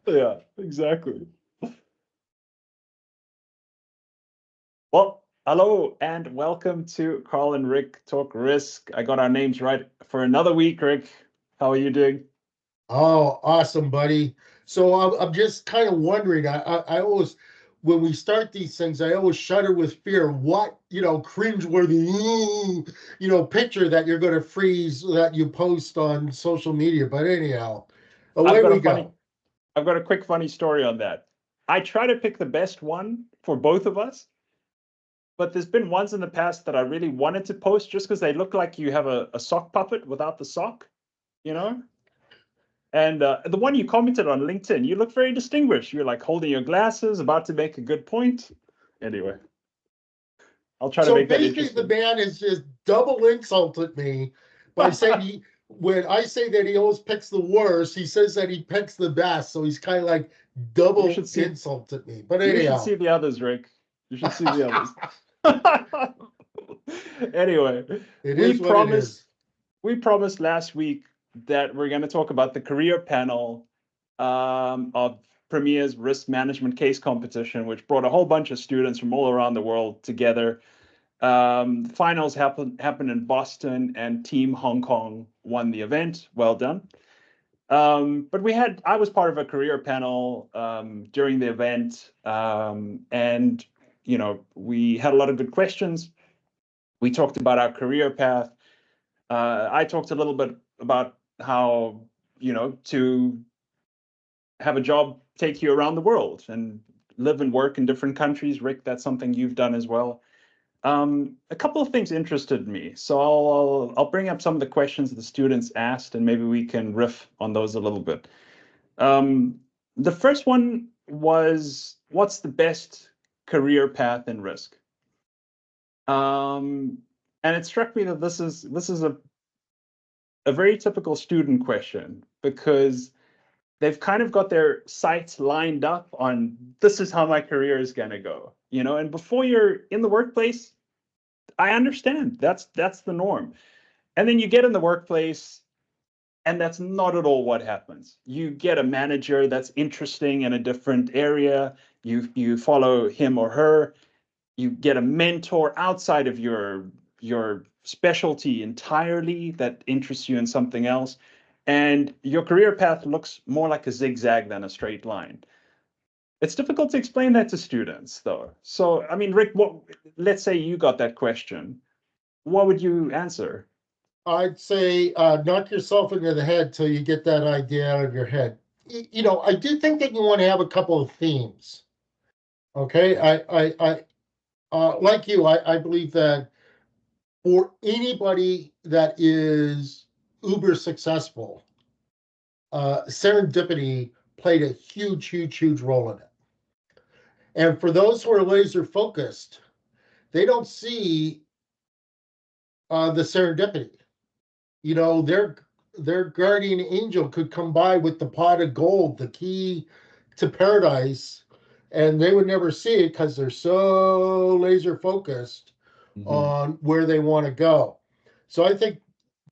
Yeah, exactly. Well, hello and welcome to Carl and Rick Talk Risk. I got our names right for another week, Rick. How are you doing? Oh, awesome, buddy. So I'm just kind of wondering. I always, when we start these things, I always shudder with fear. What, cringeworthy, picture that you're going to freeze that you post on social media. But anyhow, I've away got we a funny, go. I've got a quick funny story on that. I try to pick the best one for both of us, but there's been ones in the past that I really wanted to post just because they look like you have a sock puppet without the sock, you know? And the one you commented on LinkedIn, you look very distinguished. You're like holding your glasses, about to make a good point. Anyway, I'll try to So make that basically, the interesting. man has just double insulted me by saying when I say that he always picks the worst, he says that he picks the best. So he's kind of like You double should see insulted me. But you should anyhow, see the others, Rick. You should see the others. Anyway, it we is what it promised is. we promised last week that we're going to talk about the career panel of PRMIA's Risk Management Case competition, which brought a whole bunch of students from all around the world together. Finals happened in Boston, and Team Hong Kong won the event. Well done. But I was part of a career panel during the event, and we had a lot of good questions. We talked about our career path. I talked a little bit about how to have a job take you around the world and live and work in different countries. Rick, that's something you've done as well. A couple of things interested me, so I'll bring up some of the questions the students asked, and maybe we can riff on those a little bit. Um, the first one was, what's the best career path in risk? Um, and it struck me that this is a very typical student question because they've kind of got their sights lined up on this is how my career is going to go, and before you're in the workplace, I understand that's the norm. And then you get in the workplace, and that's not at all what happens. You get a manager that's interesting in a different area. You follow him or her. You get a mentor outside of your specialty entirely that interests you in something else. And your career path looks more like a zigzag than a straight line. It's difficult to explain that to students, though. So, I mean, Rick, let's say you got that question. What would you answer? I'd say knock yourself into the head till you get that idea out of your head. I do think that you want to have a couple of themes. Okay, like you, I believe that for anybody that is uber successful, serendipity played a huge, huge, huge role in it. And for those who are laser focused, they don't see the serendipity. Their guardian angel could come by with the pot of gold, the key to paradise, and they would never see it because they're so laser focused Mm-hmm. on where they want to go. So I think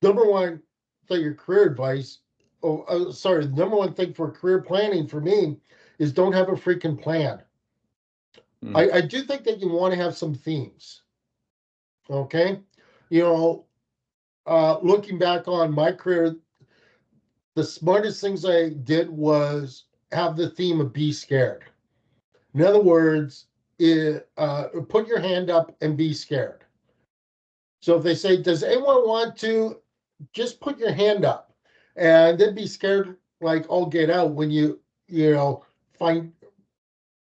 number one thing your career advice, sorry, the number one thing for career planning for me is don't have a freaking plan. I do think that you want to have some themes. Okay. You know, looking back on my career, the smartest things I did was have the theme of be scared. In other words, put your hand up and be scared. So if they say, does anyone want to just put your hand up and then be scared like all get out when you know, find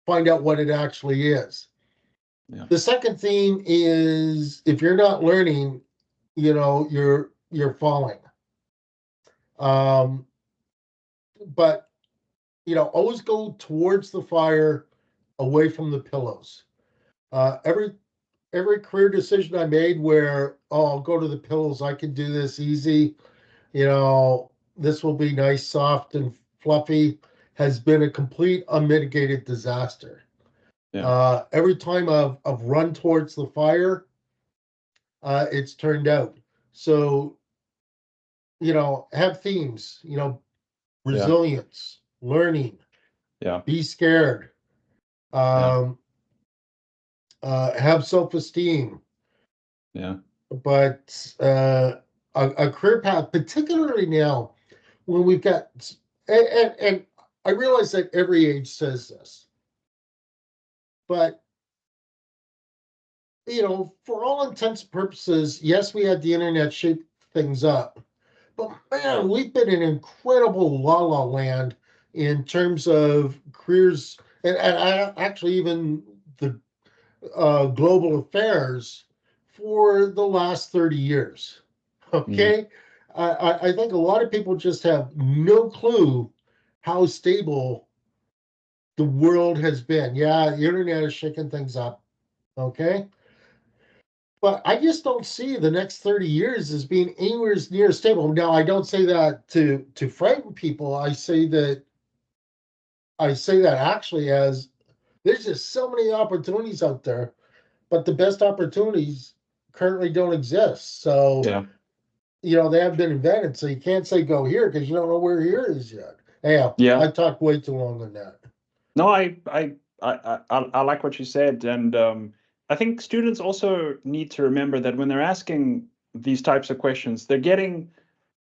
find out what it actually is. Yeah. The second theme is if you're not learning, you're falling. Um, but always go towards the fire, away from the pillows. Every career decision I made where I'll go to the pillows, I can do this easy. This will be nice, soft, and fluffy, has been a complete unmitigated disaster. Yeah. Every time I've run towards the fire, it's turned out. So, have themes, Yeah. resilience, learning, Yeah. Be scared. Yeah. Have self-esteem. Yeah. But a career path, particularly now when we've got, and I realize that every age says this, but for all intents and purposes, yes, we had the internet shape things up, but man, we've been in incredible la la land in terms of careers, and actually even the global affairs for the last 30 years. Mm. Okay. I think a lot of people just have no clue how stable the world has been. Yeah, the internet is shaking things up. Okay. But I just don't see the next 30 years as being anywhere near stable. Now, I don't say that to frighten people. I say that actually as there's just so many opportunities out there, but the best opportunities currently don't exist. So, Yeah. they haven't been invented. So you can't say go here because you don't know where here is yet. Yeah, Yeah. I talked way too long on that. No, I like what you said, and I think students also need to remember that when they're asking these types of questions, they're getting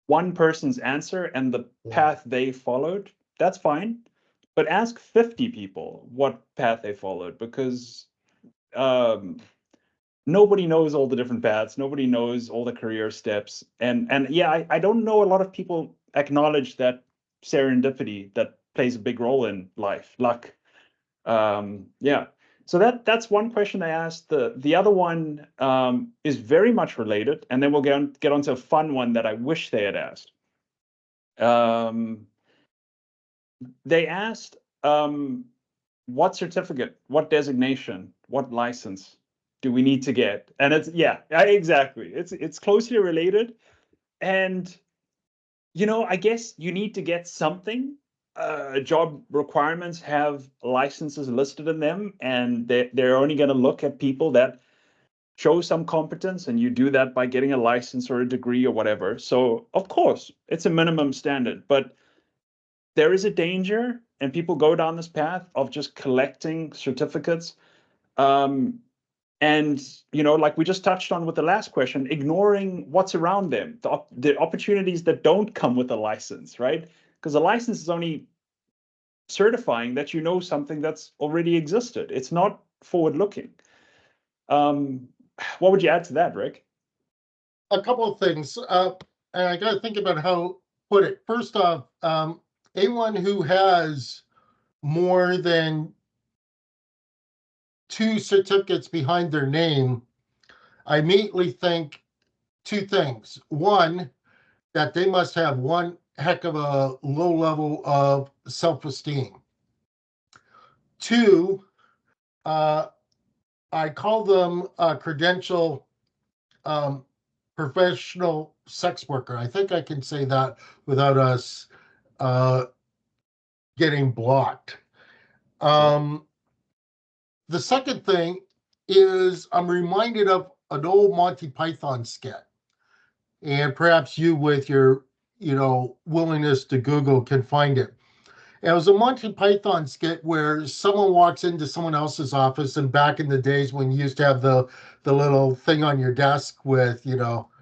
one person's answer and the Yeah. path they followed. That's fine, but ask 50 people what path they followed, because um, nobody knows all the different paths. Nobody knows all the career steps, and yeah, I don't know a lot of people acknowledge that serendipity that plays a big role in life, luck. Yeah. So that's one question I asked. The other one is very much related, and then we'll get onto a fun one that I wish they had asked. They asked, what certificate, what designation, what license do we need to get? And it's, yeah, exactly. It's closely related, and I guess you need to get something. Job requirements have licenses listed in them, and they're only going to look at people that show some competence, and you do that by getting a license or a degree or whatever. So, of course, it's a minimum standard, but there is a danger, and people go down this path of just collecting certificates. Um, and like we just touched on with the last question, ignoring what's around them, the opportunities that don't come with a license, right? Because a license is only certifying that you know something that's already existed. It's not forward looking. um what would you add to that, Rick? A couple of things. And I got to think about how to put it. First off, anyone who has more than two certificates behind their name, I immediately think two things. One, that they must have one heck of a low level of self-esteem. Two, uh, I call them a credential um, professional sex worker. I think I can say that without us uh, getting blocked. Yeah. The second thing is I'm reminded of an old Monty Python skit, and perhaps you, with your willingness to Google, can find it. It was a Monty Python skit where someone walks into someone else's office, and back in the days when you used to have the little thing on your desk with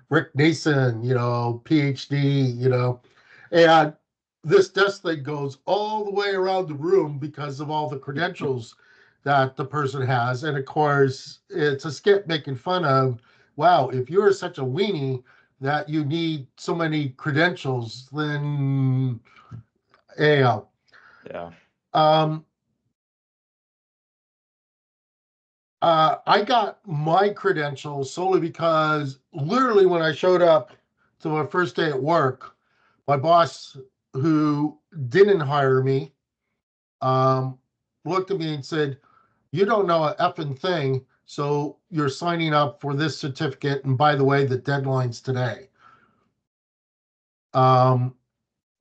Rick Nason, PhD, and this desk thing goes all the way around the room because of all the credentials that the person has. And of course, it's a skit making fun of, wow, if you're such a weenie that you need so many credentials, then yeah. Yeah. Um, I got my credentials solely because literally when I showed up to my first day at work, my boss, who didn't hire me, um, looked at me and said, "You don't know a effing thing, so you're signing up for this certificate. And by the way, the deadline's today." Um,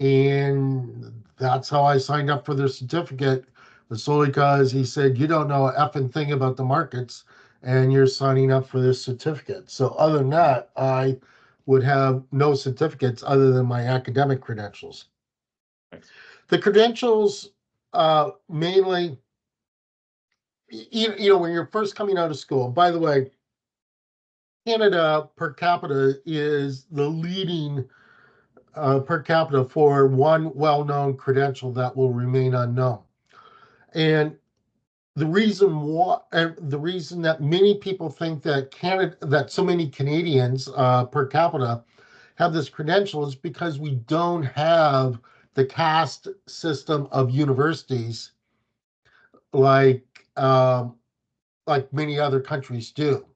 and that's how I signed up for the certificate, was solely because he said, "You don't know a effing thing about the markets, and you're signing up for this certificate." So other than that, I would have no certificates other than my academic credentials. Thanks. The credentials Mainly, when you're first coming out of school. By the way, Canada per capita is the leading per capita for one well-known credential that will remain unknown. And the reason that many people think that so many Canadians per capita have this credential is because we don't have the caste system of universities like um, like many other countries do.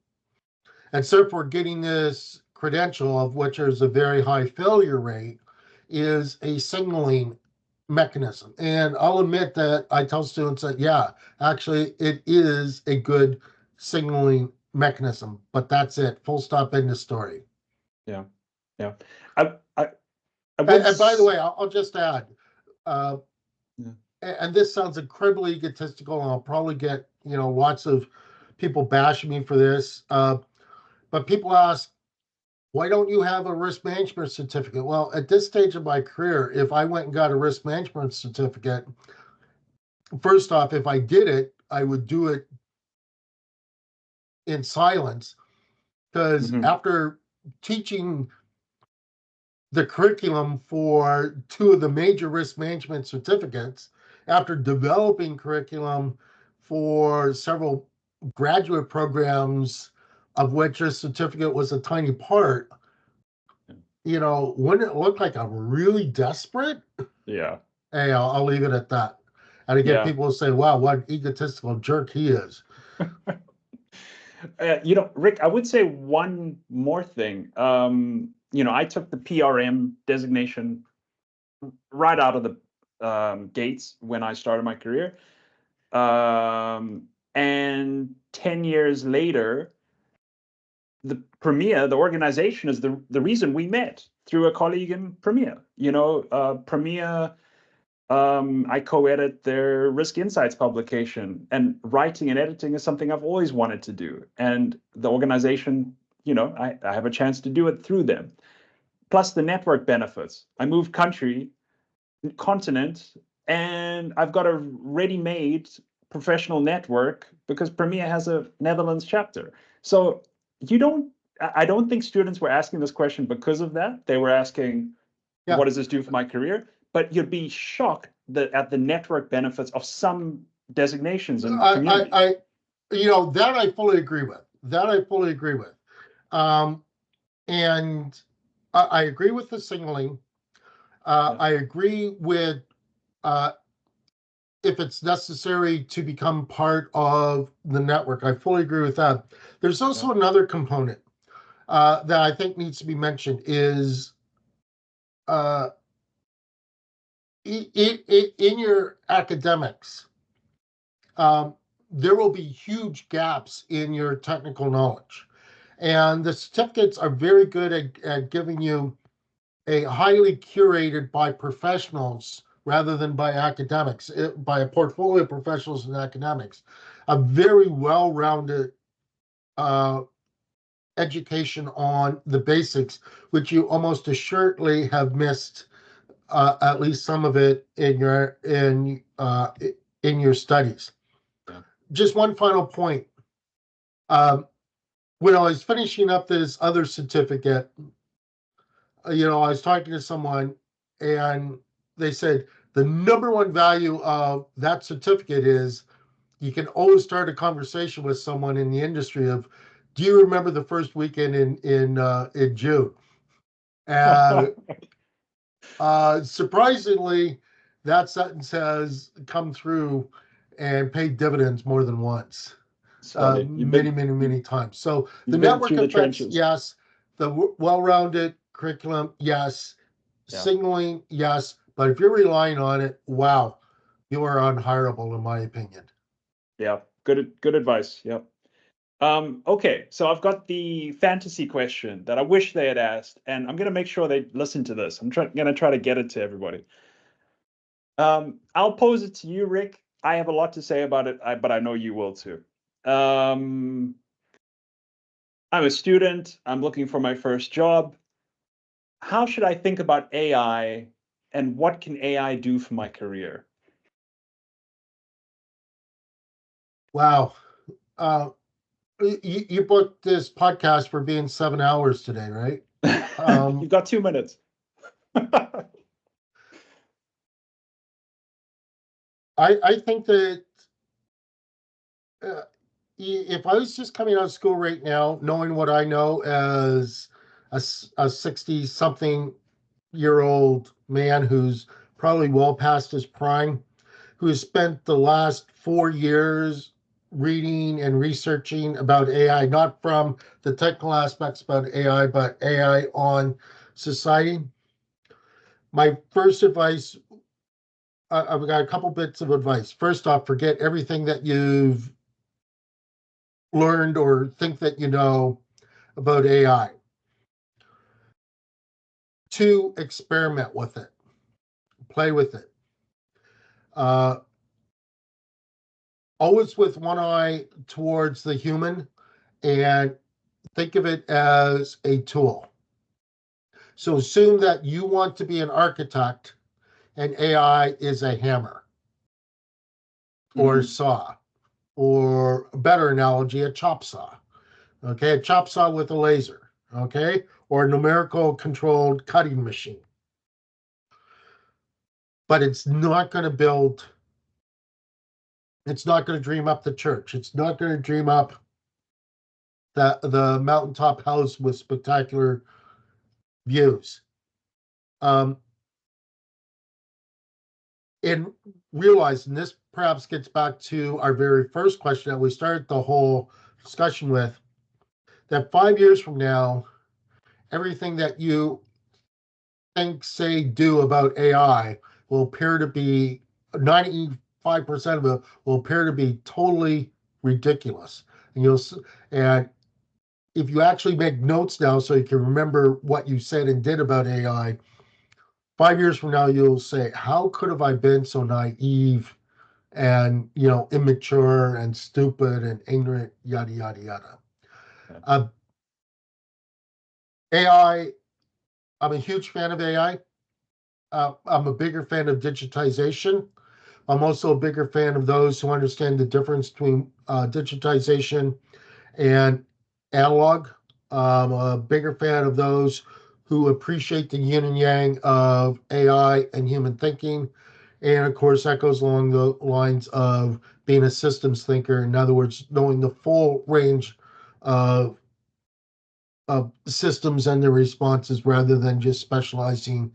And so for getting this credential, of which there's a very high failure rate, is a signaling mechanism. And I'll admit that I tell students that, yeah, actually, it is a good signaling mechanism, but that's it. Full stop, end of story. Yeah, yeah. I I I would. And by the way, I'll just add, uh, Yeah. and this sounds incredibly egotistical, and I'll probably get lots of people bashing me for this. But people ask, why don't you have a risk management certificate? Well, at this stage of my career, if I went and got a risk management certificate, first off, if I did it, I would do it in silence, because Mhm. after teaching the curriculum for two of the major risk management certificates, after developing curriculum for several graduate programs, of which a certificate was a tiny part, wouldn't it look like I'm really desperate? Yeah, Hey, I'll leave it at that. And again, yeah. people will say, wow, what an egotistical jerk he is. Rick, I would say one more thing. I took the PRM designation right out of the gates when I started my career. And 10 years later, the PRMIA, the organization, is the reason we met through a colleague in PRMIA. PRMIA, I co-edit their Risk Insights publication, and writing and editing is something I've always wanted to do. And the organization, I have a chance to do it through them. Plus the network benefits. I moved continent, and I've got a ready-made professional network because PRMIA has a Netherlands chapter. So I don't think students were asking this question because of that. They were asking, Yeah, what does this do for my career? But you'd be shocked at the network benefits of some designations and communities. that I fully agree with. That I fully agree with. Um, and I agree with the signaling. Yeah, I agree with uh, if it's necessary to become part of the network. I fully agree with that. There's yeah, also another component that I think needs to be mentioned is uh, in your academics, um, there will be huge gaps in your technical knowledge. And the certificates are very good at giving you a highly curated by professionals rather than by academics, by a portfolio of professionals and academics, a very well-rounded uh, education on the basics, which you almost assuredly have missed at least some of it in your studies. yeah, Just one final point. Um, when I was finishing up this other certificate, I was talking to someone, and they said the number one value of that certificate is you can always start a conversation with someone in the industry of, do you remember the first weekend in June? And surprisingly, that sentence has come through and paid dividends more than once, it's funny. many, many, many times. So the You've been network through the effects, trenches. yes. The well-rounded curriculum, yes. Yeah, Signaling, yes. But if you're relying on it, wow, you are unhireable, in my opinion. yeah. Good advice. Yeah. Okay, so I've got the fantasy question that I wish they had asked, and I'm going to make sure they listen to this. I'm going to try to get it to everybody. I'll pose it to you, Rick. I have a lot to say about it, but I know you will too. Um, I'm a student. I'm looking for my first job. How should I think about AI, and what can AI do for my career? Wow. You booked this podcast for being 7 hours today, right? You've got 2 minutes. I think that if I was just coming out of school right now, knowing what I know as a 60-something-year-old man who's probably well past his prime, who has spent the last 4 years reading and researching about AI, not from the technical aspects about AI, but AI on society. My first advice, I've got a couple bits of advice. First off, forget everything that you've learned or think that you know about AI. Two, experiment with it, play with it. Always with one eye towards the human, and think of it as a tool. So assume that you want to be an architect and AI is a hammer or a saw, or a better analogy, a chop saw. Okay, a chop saw with a laser, okay, or a numerical controlled cutting machine. But it's not going to build, it's not going to dream up the church. It's not going to dream up the mountaintop house with spectacular views. And realize, and this perhaps gets back to our very first question that we started the whole discussion with, that 5 years from now, everything that you think, say, do about AI will appear to be 95% of it will appear to be totally ridiculous. And if you actually make notes now so you can remember what you said and did about AI, 5 years from now, you'll say, how could have I been so naive and, immature and stupid and ignorant, yada, yada, yada. AI, I'm a huge fan of AI. I'm a bigger fan of digitization. I'm also a bigger fan of those who understand the difference between digitization and analog. I'm a bigger fan of those who appreciate the yin and yang of AI and human thinking. And of course, that goes along the lines of being a systems thinker. In other words, knowing the full range of systems and their responses rather than just specializing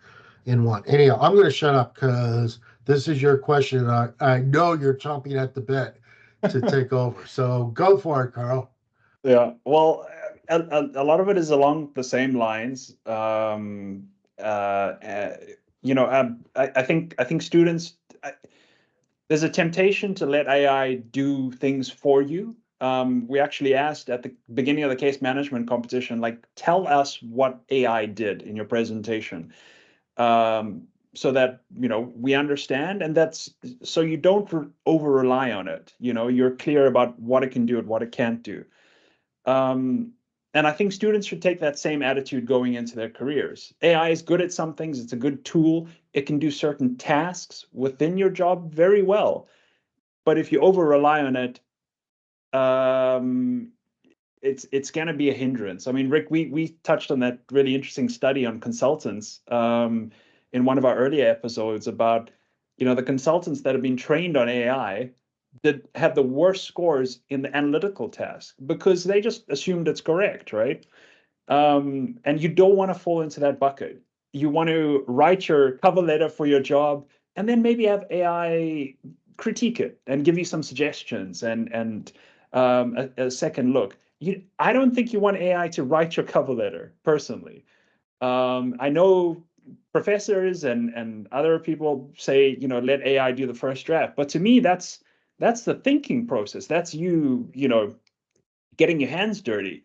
in one. Anyhow, I'm going to shut up because this is your question. I know you're chomping at the bit to take over. So go for it, Carl. Yeah, well, a lot of it is along the same lines. I think students, there's a temptation to let AI do things for you. We actually asked at the beginning of the case management competition, like, tell us what AI did in your presentation, so that we understand, and that's so you don't over rely on it. You're clear about what it can do and what it can't do. And I think students should take that same attitude going into their careers. AI is good at some things. It's a good tool. It can do certain tasks within your job very well. But if you over rely on it, it's going to be a hindrance. I mean, Rick, we touched on that really interesting study on consultants in one of our earlier episodes about, the consultants that have been trained on AI that have the worst scores in the analytical task because they just assumed it's correct, right? And you don't want to fall into that bucket. You want to write your cover letter for your job and then maybe have AI critique it and give you some suggestions and a second look. I don't think you want AI to write your cover letter, personally. I know professors and other people say, let AI do the first draft. But to me, that's the thinking process. That's you getting your hands dirty.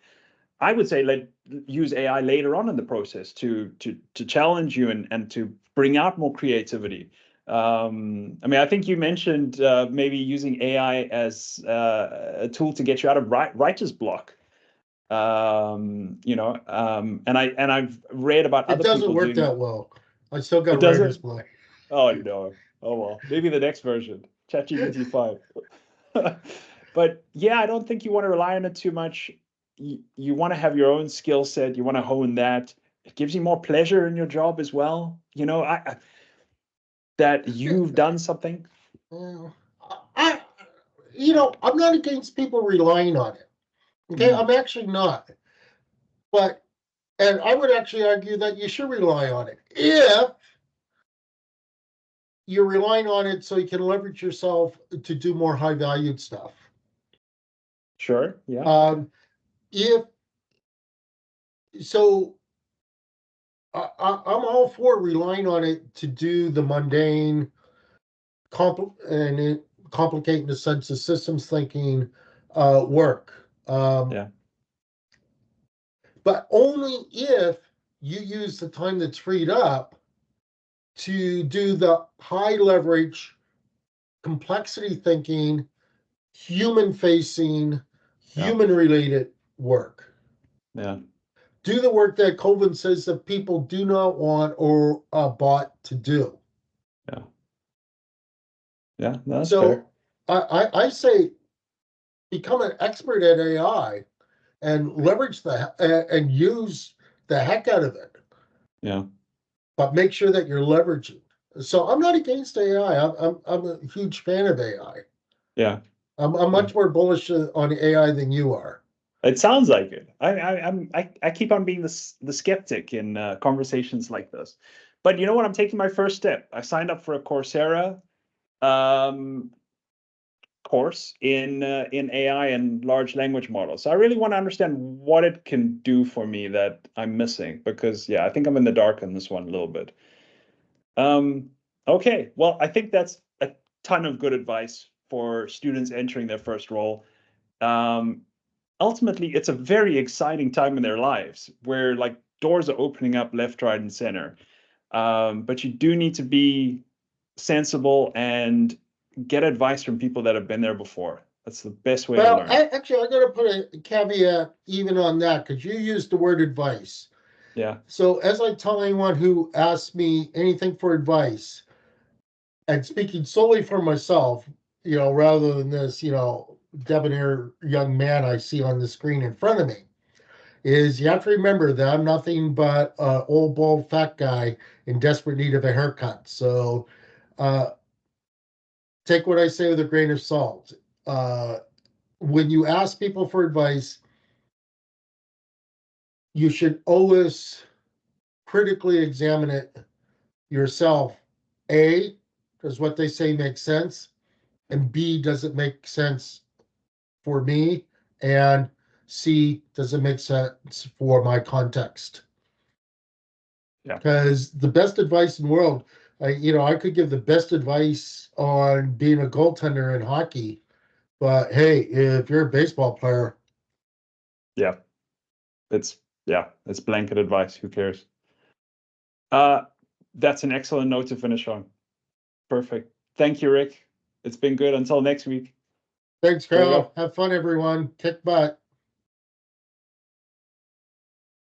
I would say use AI later on in the process to challenge you and to bring out more creativity. I mean, I think you mentioned maybe using AI as a tool to get you out of writer's block. And I've read about It other doesn't people work doing that well. I still got it. writer's Doesn't? block. Oh no. Oh well. Maybe the next version, ChatGPT 5. But yeah, I don't think you want to rely on it too much. You want to have your own skill set. You want to hone that. It gives you more pleasure in your job as well. That you've done something. Yeah. I, I'm not against people relying on it. Okay, Mm. I'm actually not. But, and I would actually argue that you should rely on it if you're relying on it so you can leverage yourself to do more high valued stuff. Sure. Yeah. If so, I'm all for relying on it to do the mundane, complicate in the sense of systems thinking work. Yeah. But only if you use the time that's freed up to do the high leverage, complexity thinking, human facing, human related work. Yeah. Do the work that Colvin says that people do not want or are bought to do. Yeah. Yeah. No, that's fair. So I say become an expert at AI and leverage and use the heck out of it. Yeah. But make sure that you're leveraging. So I'm not against AI. I'm a huge fan of AI. Yeah. I'm much more bullish on AI than you are. It sounds like it. I keep on being the skeptic in conversations like this. But you know what? I'm taking my first step. I signed up for a Coursera course in AI and large language models. So I really want to understand what it can do for me that I'm missing, because yeah, I think I'm in the dark on this one a little bit. Okay, well, I think that's a ton of good advice for students entering their first role. Ultimately, it's a very exciting time in their lives where like doors are opening up left, right, and center. But you do need to be sensible and get advice from people that have been there before. That's the best way to Well, learn. I got to put a caveat even on that because you used the word advice. Yeah. So as I tell anyone who asks me anything for advice, and speaking solely for myself, rather than this, debonair young man I see on the screen in front of me, is you have to remember that I'm nothing but an old, bald, fat guy in desperate need of a haircut. So uh, take what I say with a grain of salt. When you ask people for advice, you should always critically examine it yourself. A, does what they say make sense? And B, does it make sense for me? And C, does it make sense for my context? Yeah. Because the best advice in the world, I could give the best advice on being a goaltender in hockey, but hey, if you're a baseball player, Yeah. It's blanket advice. Who cares? Uh, that's an excellent note to finish on. Perfect. Thank you, Rick. It's been good. Until next week. thanks, Here we go. Carl. Have fun, everyone. Kick butt.